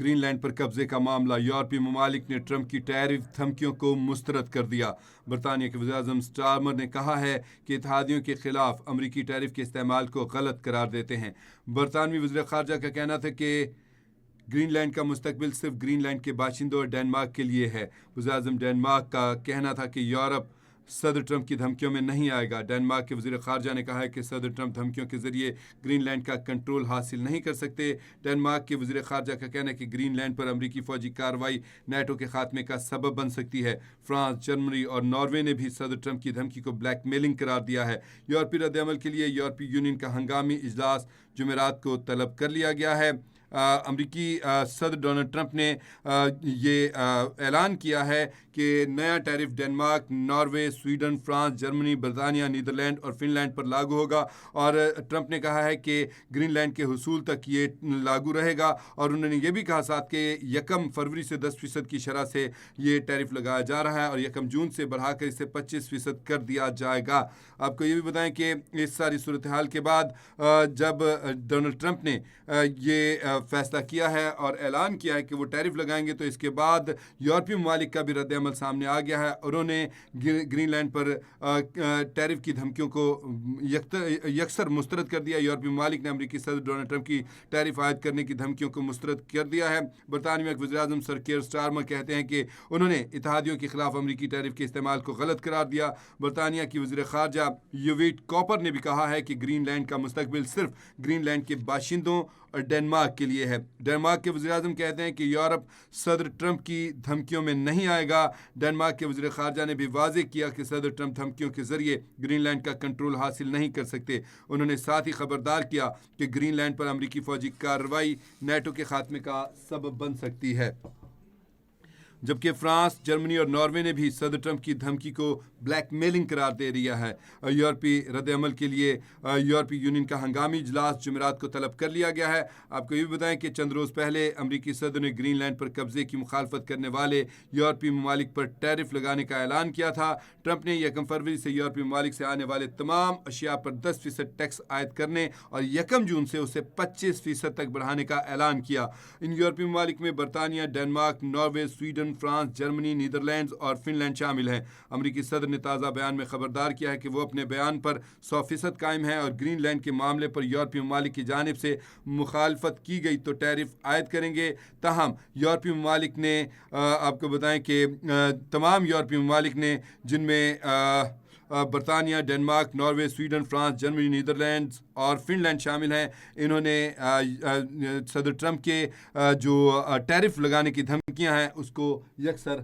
Green land پر قبضے کا معاملہ، یورپی ممالک نے ٹرمپ کی ٹیرف دھمکیوں کو مسترد کر دیا۔ برطانیہ کے وزیراعظم سٹارمر نے کہا ہے کہ اتحادیوں کے خلاف امریکی ٹیرف کے استعمال کو غلط قرار دیتے ہیں۔ برطانوی وزیر خارجہ کا کہنا تھا کہ گرین لینڈ کا مستقبل صرف گرین لینڈ کے باشندوں اور ڈنمارک کے لیے ہے۔ وزیراعظم ڈنمارک کا کہنا تھا کہ یورپ صدر ٹرمپ کی دھمکیوں میں نہیں آئے گا۔ ڈنمارک کے وزیر خارجہ نے کہا ہے کہ صدر ٹرمپ دھمکیوں کے ذریعے گرین لینڈ کا کنٹرول حاصل نہیں کر سکتے۔ ڈنمارک کے وزیر خارجہ کا کہنا ہے کہ گرین لینڈ پر امریکی فوجی کارروائی نیٹو کے خاتمے کا سبب بن سکتی ہے۔ فرانس، جرمنی اور ناروے نے بھی صدر ٹرمپ کی دھمکی کو بلیک میلنگ قرار دیا ہے۔ یورپی رد عمل کے لیے یورپی یونین کا ہنگامی اجلاس جمعرات کو طلب کر لیا گیا ہے۔ امریکی صدر ڈونلڈ ٹرمپ نے یہ اعلان کیا ہے کہ نیا tariff Denmark, Norway, Sweden, France, Germany, برطانیہ، نیدرلینڈ اور فن لینڈ پر لاگو ہوگا، اور ٹرمپ نے کہا ہے کہ گرین لینڈ کے حصول تک یہ لاگو رہے گا، اور انہوں نے یہ بھی کہا ساتھ کہ 1 فروری سے 10% کی شرح سے یہ ٹیرف لگایا جا رہا ہے اور 1 جون سے بڑھا کر اسے 25% کر دیا جائے گا۔ آپ کو یہ بھی بتائیں کہ اس ساری صورتحال کے بعد جب ڈونلڈ ٹرمپ نے یہ فیصلہ کیا ہے اور اعلان کیا ہے کہ وہ ٹیرف لگائیں گے، تو اس کے بعد یورپی ممالک کا بھی رد عمل سامنے آ گیا ہے، اور انہوں نے گرین لینڈ پر ٹیرف کی دھمکیوں کو یکسر مسترد کر دیا۔ یورپی ممالک نے امریکی صدر ڈونلڈ ٹرمپ کی ٹیرف عائد کرنے کی دھمکیوں کو مسترد کر دیا ہے۔ برطانیہ کے وزیراعظم سر کیئر سٹارمر کہتے ہیں کہ انہوں نے اتحادیوں کے خلاف امریکی ٹیرف کے استعمال کو غلط قرار دیا۔ برطانیہ کی وزیر خارجہ یویٹ کوپر نے بھی کہا ہے کہ گرین لینڈ کا مستقبل صرف گرین لینڈ کے باشندوں اور ڈنمارک کے لیے ہے۔ ڈنمارک کے وزیراعظم کہتے ہیں کہ یورپ صدر ٹرمپ کی دھمکیوں میں نہیں آئے گا۔ ڈنمارک کے وزیر خارجہ نے بھی واضح کیا کہ صدر ٹرمپ دھمکیوں کے ذریعے گرین لینڈ کا کنٹرول حاصل نہیں کر سکتے۔ انہوں نے ساتھ ہی خبردار کیا کہ گرین لینڈ پر امریکی فوجی کارروائی نیٹو کے خاتمے کا سبب بن سکتی ہے۔ جبکہ فرانس، جرمنی اور ناروے نے بھی صدر ٹرمپ کی دھمکی کو بلیک میلنگ قرار دے دیا ہے۔ یورپی رد عمل کے لیے یورپی یونین کا ہنگامی اجلاس جمعرات کو طلب کر لیا گیا ہے۔ آپ کو یہ بھی بتائیں کہ چند روز پہلے امریکی صدر نے گرین لینڈ پر قبضے کی مخالفت کرنے والے یورپی ممالک پر ٹیرف لگانے کا اعلان کیا تھا۔ ٹرمپ نے 1 فروری سے یورپی ممالک سے آنے والے تمام اشیاء پر 10% ٹیکس عائد کرنے اور 1 جون سے اسے 25% تک بڑھانے کا اعلان کیا۔ ان یورپی ممالک میں برطانیہ، Denmark, Norway, Sweden, France, Germany, Netherlands اور فن لینڈ شامل ہیں۔ امریکی صدر نے تازہ بیان میں خبردار کیا ہے کہ وہ اپنے بیان پر 100% قائم ہے اور گرین لینڈ کے معاملے پر یورپی ممالک کی جانب سے مخالفت کی گئی تو ٹیرف عائد کریں گے۔ تاہم یورپی ممالک نے آپ کو بتائیں کہ تمام یورپی ممالک نے، جن میں برطانیہ، Denmark, Norway, Sweden, France, Germany, Netherlands اور فن لینڈ شامل ہیں، انہوں نے صدر ٹرمپ کے جو ٹیرف لگانے کی دھمکیاں ہیں اس کو یکسر